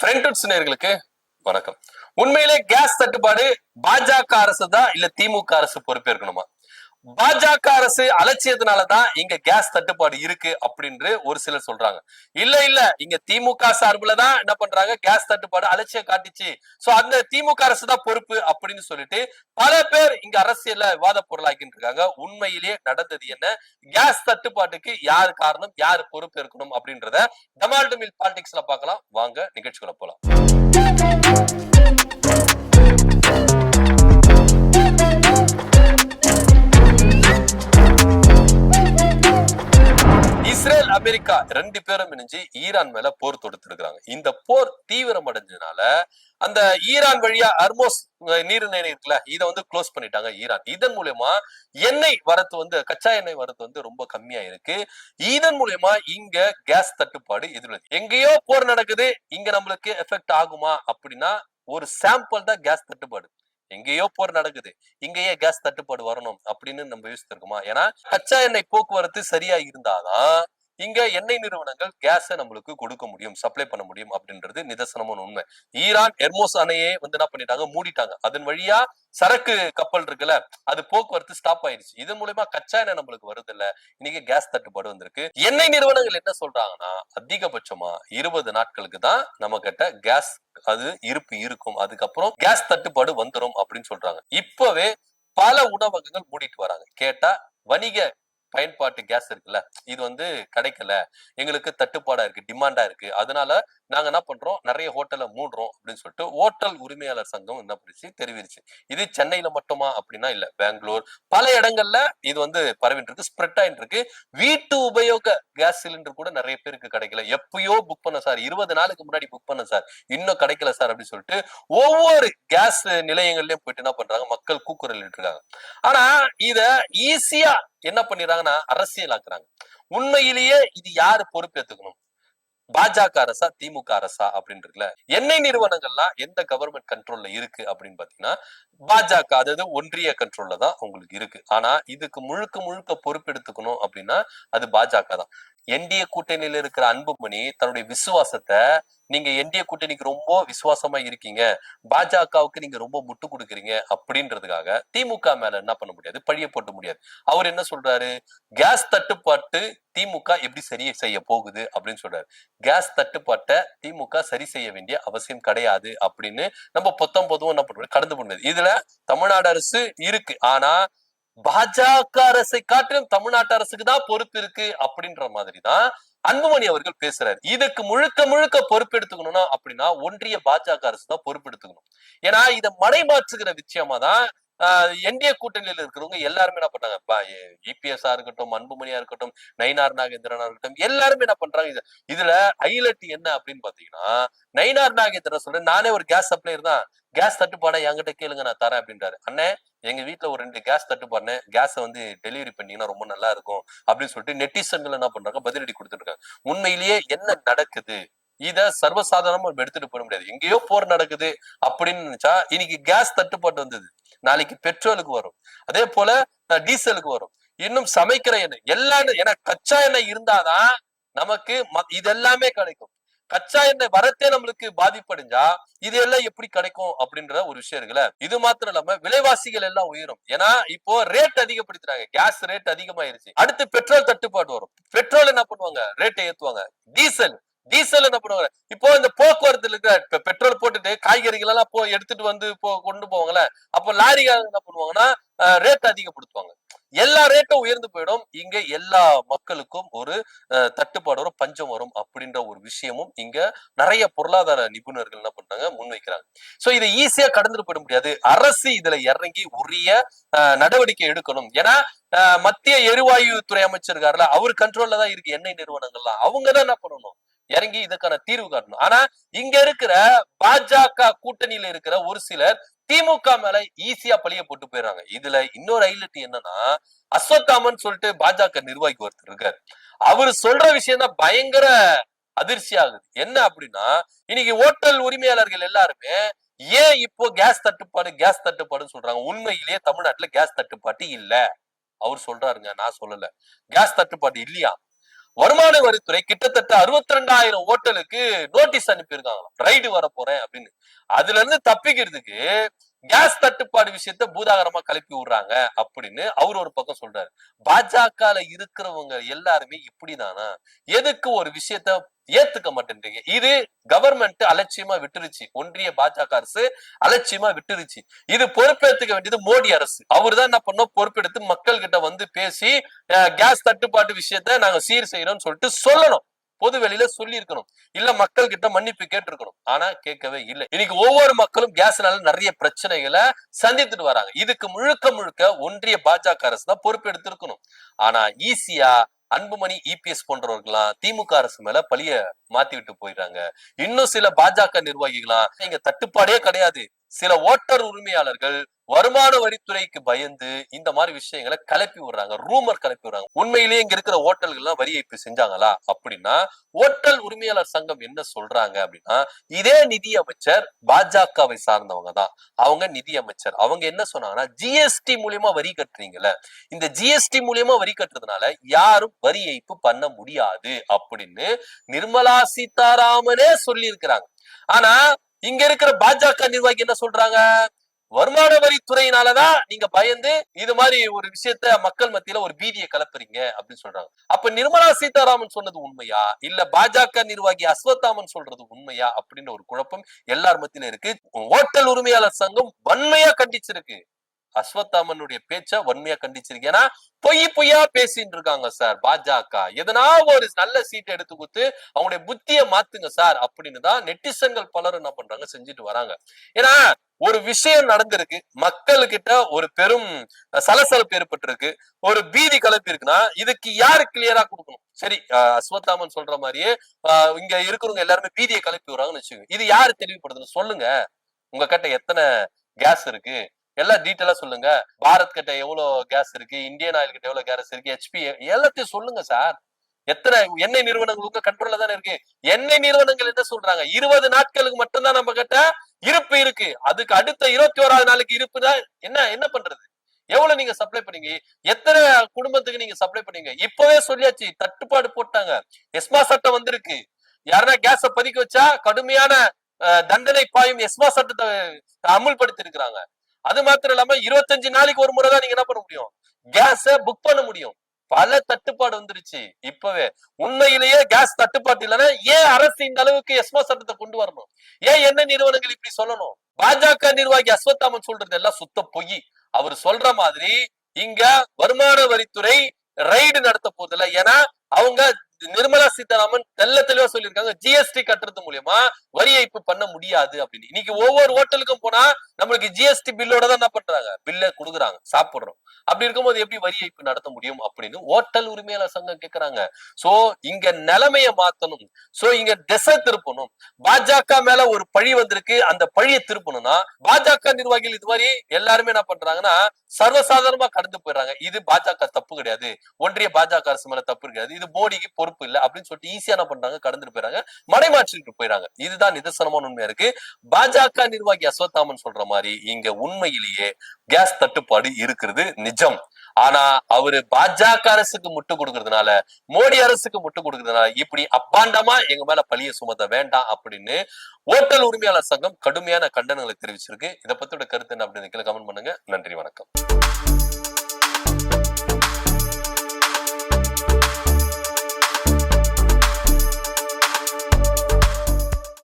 Friends நேயர்களுக்கு வணக்கம். உண்மையிலே கேஸ் தட்டுப்பாடு பாஜக அரசு தான் இல்ல திமுக அரசு பொறுப்பேற்கணுமா? பாஜக அரசு அலட்சியத்தினாலதான் இங்க கேஸ் தட்டுப்பாடு இருக்கு அப்படின்னு ஒரு சிலர் சொல்றாங்க. இல்ல இல்ல, இங்க திமுக சார்புல தான் என்ன பண்றாங்க, கேஸ் தட்டுப்பாடு அலட்சியம் காட்டிச்சு, சோ அந்த திமுக அரசு தான் பொறுப்பு அப்படின்னு சொல்லிட்டு பல பேர் இங்க அரசியல்ல விவாத பொருளாக்கிட்டு இருக்காங்க. உண்மையிலேயே நடந்தது என்ன, கேஸ் தட்டுப்பாட்டுக்கு யாரு காரணம், யாரு பொறுப்பு இருக்கணும் அப்படின்றத டமால்டு மில் பாலிடிக்ஸ்ல பார்க்கலாம். வாங்க நிகழ்ச்சிக்குள்ள போலாம். இஸ்ரேல் அமெரிக்கா ரெண்டு பேரும் இணைஞ்சு ஈரான் மேல போர் தொடுத்து இருக்காங்க. இந்த போர் தீவிரம் அடைஞ்சதுனால அந்த ஈரான் வழியா அர்மோஸ் நீர்நிலை இருக்குல்ல, இதை வந்து க்ளோஸ் பண்ணிட்டாங்க ஈரான். இதன் மூலமா எண்ணெய் வரத்து கச்சா எண்ணெய் வரத்து ரொம்ப கம்மியா இருக்கு. இதன் மூலமா இங்க கேஸ் தட்டுப்பாடு எதிர்த்து எங்கேயோ போர் நடக்குது, இங்க நம்மளுக்கு எஃபெக்ட் ஆகுமா அப்படின்னா ஒரு சாம்பிள் தான் கேஸ் தட்டுப்பாடு. எங்கேயோ போர் நடக்குது, இங்கேயே கேஸ் தட்டுப்பாடு வரணும் அப்படின்னு நம்ம யோசிச்சிருக்கோமா? ஏன்னா கச்சா எண்ணெய் போக்குவரத்து சரியா இருந்தாதான் இங்க எண்ணெய் நிறுவனங்கள் கேஸ நம்மளுக்கு கொடுக்க முடியும், சப்ளை பண்ண முடியும் அப்படின்றது நிதர்சனமான உண்மை. ஈரான் எர்மோஸ் அணையே என்ன பண்ணிட்டாங்க, மூடிட்டாங்க. அதன் வழியா சரக்கு கப்பல் இருக்குல்ல, அது போக்குவரத்து ஸ்டாப் ஆயிடுச்சு. இதன் மூலமா கச்சா எண்ணெய் நம்மளுக்கு வருது இல்ல, இன்னைக்கு கேஸ் தட்டுப்பாடு வந்திருக்கு. எண்ணெய் நிறுவனங்கள் என்ன சொல்றாங்கன்னா, அதிகபட்சமா 20 நாட்களுக்கு தான் நம்ம கிட்ட கேஸ் அது இருப்பு இருக்கும், அதுக்கப்புறம் கேஸ் தட்டுப்பாடு வந்துடும் அப்படின்னு சொல்றாங்க. இப்பவே பல உணவகங்கள் மூடிட்டு வராங்க. கேட்டா வணிக பயன்பாட்டு கேஸ் இருக்குல்ல, இது கிடைக்கல, எங்களுக்கு தட்டுப்பாடா இருக்கு, டிமாண்டா இருக்கு, அதனால நாங்க என்ன பண்றோம், நிறைய ஹோட்டலை மூடுறோம் அப்படின்னு சொல்லிட்டு ஹோட்டல் உரிமையாளர் சங்கம் என்ன பண்ணிச்சு தெரிவிச்சு. இது சென்னையில மட்டுமா அப்படின்னா இல்ல, பெங்களூர் பல இடங்கள்ல இது பரவிட்டு இருக்கு, ஸ்ப்ரெட் ஆயிட்டு இருக்கு. வீட்டு உபயோக கேஸ் சிலிண்டர் கூட நிறைய பேருக்கு கிடைக்கல. எப்பயோ புக் பண்ண சார், 20 நாளுக்கு முன்னாடி புக் பண்ண சார், இன்னும் கிடைக்கல சார் அப்படின்னு சொல்லிட்டு ஒவ்வொரு கேஸ் நிலையங்கள்லயும் போயிட்டு என்ன பண்றாங்க, மக்கள் கூக்குரல் இருக்காங்க. ஆனா இத ஈஸியா என்ன பண்ணிடுறாங்கன்னா அரசியல் ஆக்குறாங்க. உண்மையிலேயே இது யாரு பொறுப்பேற்றுக்கணும், பாஜக அரசா திமுக அரசா அப்படின்றதுல எண்ணெய் நிறுவனங்கள்லாம் எந்த கவர்மெண்ட் கண்ட்ரோல்ல இருக்கு அப்படின்னு பாத்தீங்கன்னா பாஜக, அதாவது ஒன்றிய கண்ட்ரோல்ல தான் உங்களுக்கு இருக்கு. ஆனா இதுக்கு முழுக்க முழுக்க பொறுப்பெடுத்துக்கணும் அப்படின்னா அது பாஜக தான். என்டிஏ கூட்டணியில இருக்கிற அன்புமணி தன்னுடைய விசுவாசத்தை, நீங்க என்டிஏ கூட்டணிக்கு ரொம்ப விசுவாசமா இருக்கீங்க, பாஜகவுக்கு நீங்க ரொம்ப முட்டு கொடுக்குறீங்க அப்படின்றதுக்காக திமுக மேல என்ன பண்ண முடியாது, பழிய போட்ட முடியாது. அவர் என்ன சொல்றாரு, கேஸ் தட்டுப்பாட்டு திமுக எப்படி சரி செய்ய போகுது அப்படின்னு சொல்றாரு. கேஸ் தட்டுப்பாட்டை திமுக சரி செய்ய வேண்டிய அவசியம் கிடையாது அப்படின்னு நம்ம பொதுவும் என்ன பண்ணுவோம், கடந்து பண்ணுது. இதுல தமிழ்நாடு அரசு இருக்கு, ஆனா பாஜக அரசை காட்டிலும் தமிழ்நாட்டு அரசுக்கு தான் பொறுப்பு இருக்கு அப்படின்ற மாதிரி தான் அன்புமணி அவர்கள் பேசுறாரு. இதுக்கு முழுக்க முழுக்க பொறுப்பெடுத்துக்கணும்னா அப்படின்னா ஒன்றிய பாஜக அரசு தான் பொறுப்பெடுத்துக்கணும். ஏன்னா இதை மடைமாற்றுகிற விஷயமா தான் என்டிஏ கூட்டணியில இருக்கிறவங்க எல்லாருமே என்ன பண்றாங்க, இபிஎஸ்ஆ இருக்கட்டும், அன்புமணியா இருக்கட்டும், நயினார் நாகேந்திரனா இருக்கட்டும், எல்லாருமே என்ன பண்றாங்க. இதுல ஹைலைட் என்ன அப்படின்னு பாத்தீங்கன்னா, நயினார் நாகேந்திரன் சொல்றேன், நானே ஒரு கேஸ் சப்ளையர் தான், கேஸ் தட்டுப்பாடை என்கிட்ட கேளுங்க நான் தரேன் அப்படின்றாரு. அண்ணே, எங்க வீட்டுல ஒரு 2 கேஸ் தட்டுப்பாடு, கேஸை டெலிவரி பண்ணீங்கன்னா ரொம்ப நல்லா இருக்கும் அப்படின்னு சொல்லிட்டு நெட்டிசன்கள் என்ன பண்றாங்க, பதிலடி கொடுத்துட்டு இருக்காங்க. உண்மையிலேயே என்ன நடக்குது, இத சர்வசாதாரணமா எடுத்துட்டு போட முடியாது. எங்கேயோ போர் நடக்குது அப்படின்னு நினைச்சா இன்னைக்கு கேஸ் தட்டுப்பாடு வந்தது, நாளைக்கு பெட்ரோலுக்கு வரும், அதே போல டீசலுக்கு வரும், இன்னும் சமைக்கிற எண்ணெய் எல்லாம். ஏன்னா கச்சா எண்ணெய் இருந்தாதான் நமக்கு இது எல்லாமே கிடைக்கும். கச்சா எண்ணெய் வரத்தே நம்மளுக்கு பாதிப்படைஞ்சா இது எல்லாம் எப்படி கிடைக்கும் அப்படின்ற ஒரு விஷயம் இருக்குல்ல. இது மாத்திரம் இல்லாம விலைவாசிகள் எல்லாம் உயரும். ஏன்னா இப்போ ரேட் அதிகப்படுத்துறாங்க, கேஸ் ரேட் அதிகமாயிருச்சு. அடுத்து பெட்ரோல் தட்டுப்பாடு வரும், பெட்ரோல் என்ன பண்ணுவாங்க, ரேட்டை ஏத்துவாங்க. டீசல் டீசல் என்ன பண்ணுவாங்க, இப்போ இந்த போக்குவரத்து இருக்க பெட்ரோல் போட்டுட்டு காய்கறிகள் எல்லாம் எடுத்துட்டு கொண்டு போவாங்கல்ல, அப்போ லாரிகள் என்ன பண்ணுவாங்கன்னா ரேட் அதிகப்படுத்துவாங்க. எல்லா ரேட்டும் உயர்ந்து போயிடும். இங்க எல்லா மக்களுக்கும் ஒரு தட்டுப்பாடு வரும், பஞ்சம் வரும் அப்படின்ற ஒரு விஷயமும் இங்க நிறைய பொருளாதார நிபுணர்கள் என்ன பண்றாங்க, முன்வைக்கிறாங்க. சோ இதை ஈஸியா கடந்துட்டு போயிட முடியாது. அரசு இதுல இறங்கி உரிய நடவடிக்கை எடுக்கணும். ஏன்னா மத்திய எரிவாயு துறை அமைச்சர் இருக்காருல, அவர் கண்ட்ரோல்ல தான் இருக்கு எண்ணெய் நிறுவனங்கள்லாம். அவங்கதான் என்ன பண்ணணும், இறங்கி இதுக்கான தீர்வு காட்டணும். ஆனா இங்க இருக்கிற பாஜக கூட்டணியில இருக்கிற ஒரு சிலர் திமுக மேல ஈஸியா பழிய போட்டு போயிடுறாங்க. இதுல இன்னொரு ஹைலைட் என்னன்னா, அஸ்வத்தாமன் சொல்லிட்டு பாஜக நிர்வாகி ஒருத்தர் இருக்காரு, அவரு சொல்ற விஷயம் தான் பயங்கர அதிர்ச்சி ஆகுது. என்ன அப்படின்னா, இன்னைக்கு ஹோட்டல் உரிமையாளர்கள் எல்லாருமே ஏன் இப்போ கேஸ் தட்டுப்பாடுன்னு சொல்றாங்க. உண்மையிலேயே தமிழ்நாட்டுல கேஸ் தட்டுப்பாட்டு இல்ல, அவர் சொல்றாருங்க, நான் சொல்லல. கேஸ் தட்டுப்பாடு இல்லையா, வருமான வரித்துறை கிட்டத்தட்ட 62,000 ஹோட்டலுக்கு நோட்டீஸ் அனுப்பியிருக்காங்க, ரைடு வர போறேன் அப்படின்னு. அதுல இருந்து தப்பிக்கிறதுக்கு கேஸ் தட்டுப்பாடு விஷயத்த பூதாகரமா கிளப்பி விடுறாங்க அப்படின்னு அவர் ஒரு பக்கம் சொல்றாரு. பாஜக இருக்கிறவங்க எல்லாருமே இப்படிதானா? எதுக்கு ஒரு விஷயத்த ஏத்துக்க மாட்டேன்றீங்க? இது கவர்மெண்ட் அலட்சியமா விட்டுருச்சு, ஒன்றிய பாஜக அரசு அலட்சியமா விட்டுருச்சு. இது பொறுப்பேற்றுக்க வேண்டியது மோடி அரசு. அவர் தான் என்ன பண்ணோம், பொறுப்பெடுத்து மக்கள் கிட்ட வந்து பேசி கேஸ் தட்டுப்பாட்டு விஷயத்த நாங்க சீர் செய்யறோம்னு சொல்லிட்டு சொல்லணும், பொது வெளியில சொல்லி இருக்கணும், இல்ல மக்கள் கிட்ட மன்னிப்பு கேட்டிருக்கணும். ஆனா கேட்கவே இல்லை. இன்னைக்கு ஒவ்வொரு மக்களும் கேஸ்னால நிறைய பிரச்சனைகளை சந்தித்துட்டு வராங்க. இதுக்கு முழுக்க முழுக்க ஒன்றிய பாஜக அரசு தான் பொறுப்பு எடுத்திருக்கணும். ஆனா ஈஸியா அன்புமணி, இபிஎஸ் போன்றவர்களாம் திமுக அரசு மேல பழிய மாத்தி விட்டு போயிடுறாங்க. இன்னும் சில பாஜக நிர்வாகிகளாம் இங்க தட்டுப்பாடே கிடையாது, சில ஓட்டர் உரிமையாளர்கள் வருமான வரித்துறைக்கு பயந்து இந்த மாதிரி விஷயங்களை கிளப்பி விடுறாங்க, ரூமர் கிளப்பி விடுறாங்க. உண்மையிலேயே இங்க இருக்கிற ஓட்டல்கள் எல்லாம் வரி ஏய்ப்பு செஞ்சாங்களா அப்படின்னா, ஓட்டல் உரிமையாளர் சங்கம் என்ன சொல்றாங்க அப்படின்னா, இதே நிதி அமைச்சர் பாஜகவை சார்ந்தவங்க தான், அவங்க நிதி அமைச்சர். அவங்க என்ன சொன்னாங்கன்னா, ஜிஎஸ்டி மூலியமா வரி கட்டுறீங்கல்ல, இந்த ஜிஎஸ்டி மூலியமா வரி கட்டுறதுனால யாரும் வரி ஏய்ப்பு பண்ண முடியாது அப்படின்னு நிர்மலா சீதாராமனே சொல்லி இருக்கிறாங்க. ஆனா இங்க இருக்கிற பாஜக நிர்வாகி என்ன சொல்றாங்க, வருமான வரித்துறையினாலதான் நீங்க பயந்து இது மாதிரி ஒரு விஷயத்த மக்கள் மத்தியில ஒரு பீதியை கலப்புறீங்க அப்படின்னு சொல்றாங்க. அப்ப நிர்மலா சீதாராமன் சொன்னது உண்மையா, இல்ல பாஜக நிர்வாகி அஸ்வத்தாமன் சொல்றது உண்மையா அப்படின்னு ஒரு குழப்பம் எல்லார் மத்தியில இருக்கு. ஓட்டல் உரிமையாளர் சங்கம் வன்மையா கண்டிச்சிருக்கு, அஸ்வத்தாமனுடைய பேச்ச வன்மையா கண்டிச்சிருக்கு. ஏன்னா பொய்யா பேசிட்டு இருக்காங்க சார் பாஜக, எதனா ஒரு நல்ல சீட்டை எடுத்து கொடுத்து அவங்களுடைய புத்திய மாத்துங்க சார் அப்படின்னு தான் நெட்டிசன்கள் பலர் என்ன பண்றாங்க, செஞ்சுட்டு வராங்க. ஏன்னா ஒரு விஷயம் நடந்திருக்கு, மக்கள்கிட்ட ஒரு பெரும் சலசலப்பு ஏற்பட்டிருக்கு, ஒரு பீதி கலப்பி இருக்குன்னா இதுக்கு யாரு கிளியரா கொடுக்கணும்? சரி, அஸ்வத்தாமன் சொல்ற மாதிரியே இங்க இருக்கிறவங்க எல்லாருமே பீதியை கிளப்பி வராங்கன்னு வச்சுக்கோங்க, இது யாரு தெளிவுபடுத்தணும் சொல்லுங்க. உங்க கிட்ட எத்தனை கேஸ் இருக்கு எல்லாம் டீட்டெயிலா சொல்லுங்க. பாரத் கிட்ட எவ்வளவு கேஸ் இருக்கு, இந்தியன் ஆயில் கிட்ட எவ்வளவு கேஸ் இருக்கு, ஹெச்பி எல்லாத்தையும் சொல்லுங்க சார். எத்தனை எண்ணெய் நிறுவனங்களுக்கு கண்ட்ரோல்ல தானே இருக்கு. எண்ணெய் நிறுவனங்கள் என்ன சொல்றாங்க, 20 நாட்களுக்கு மட்டும்தான் நம்ம கிட்ட இருப்பு இருக்கு, அதுக்கு அடுத்த 21வது நாளுக்கு இருப்புனா என்ன பண்றது? எவ்வளவு நீங்க சப்ளை பண்ணீங்க, எத்தனை குடும்பத்துக்கு நீங்க சப்ளை பண்ணீங்க? இப்பவே சொல்லியாச்சு, தட்டுப்பாடு போட்டாங்க, எஸ்மா சட்டம் வந்திருக்கு, யாருன்னா கேஸ பதுக்கி வச்சா கடுமையான தண்டனை பாயும் எஸ்மா சட்டத்தை அமுல்படுத்தி இருக்கிறாங்க. அது மாத்திரம் இல்லாம 25 நாளைக்கு ஒரு முறைதான் நீங்க என்ன பண்ண முடியும், கேஸ புக் பண்ண முடியும். பல தட்டுப்பாடு வந்துருச்சு இப்பவே. உண்மையிலேயே கேஸ் தட்டுப்பாடு இல்லைன்னா ஏன் அரசு இந்த அளவுக்கு எஸ்மா சட்டத்தை கொண்டு வரணும்? ஏன் என்ன நிறுவனங்கள் இப்படி சொல்லணும்? பாஜக நிர்வாகி அஸ்வத்தாமன் சொல்றது எல்லாம் சுத்த பொய். அவர் சொல்ற மாதிரி இங்க வருமான வரித்துறை ரைடு நடத்த போதில்ல. ஏன்னா அவங்க நிர்மலா சீதாராமன் தெளிவா சொல்லியிருக்காங்க, ஜிஎஸ்டி கட்டுறது மூலியமா வரி ஏய்ப்பு பண்ண முடியாது அப்படின்னு. இன்னைக்கு ஒவ்வொரு ஹோட்டலுக்கும் போனா நம்மளுக்கு ஜிஎஸ்டி பில்லோட தான் என்ன பண்றாங்க, பில்ல கொடுக்குறாங்க, சாப்பிடுறோம். அப்படி இருக்கும்போது எப்படி வரி ஏய்ப்பு நடத்த முடியும் அப்படின்னு ஓட்டல் உரிமையாளர் சங்கம் கேட்கறாங்க. சோ இங்க நிலைமைய மாத்தணும், சோ இங்க திசை திருப்பணும். பாஜக மேல ஒரு பழி வந்திருக்கு, அந்த பழியை திருப்பணும்னா பாஜக நிர்வாகிகள் இது மாதிரி எல்லாருமே என்ன பண்றாங்கன்னா சர்வசாதாரணமா கடந்து போயிடுறாங்க. இது பாஜக தப்பு கிடையாது, ஒன்றிய பாஜக அரசு மேல தப்பு கிடையாது, இது மோடிக்கு பொறுப்பு இல்ல அப்படின்னு சொல்லிட்டு ஈஸியா என்ன பண்றாங்க, கடந்துட்டு போயிறாங்க, மடைமாற்றிட்டு போயிறாங்க. இதுதான் நிதர்சனமான உண்மையா இருக்கு. பாஜக நிர்வாகி அஸ்வத்தாமன் சொல்ற மாதிரி இங்க உண்மையிலேயே கேஸ் தட்டுப்பாடு இருக்கிறது நிஜம். ஆனா அவரு பாஜக அரசுக்கு முட்டு கொடுக்கறதுனால, மோடி அரசுக்கு முட்டு கொடுக்கறதுனால இப்படி அப்பாண்டமா எங்க மேல பழிய சுமத்த வேண்டாம் அப்படின்னு ஓட்டல் உரிமையாளர் சங்கம் கடுமையான கண்டனங்களை தெரிவிச்சிருக்கு. இதை பத்தியோட கருத்து என்ன அப்படின்னு கமெண்ட் பண்ணுங்க. நன்றி, வணக்கம்.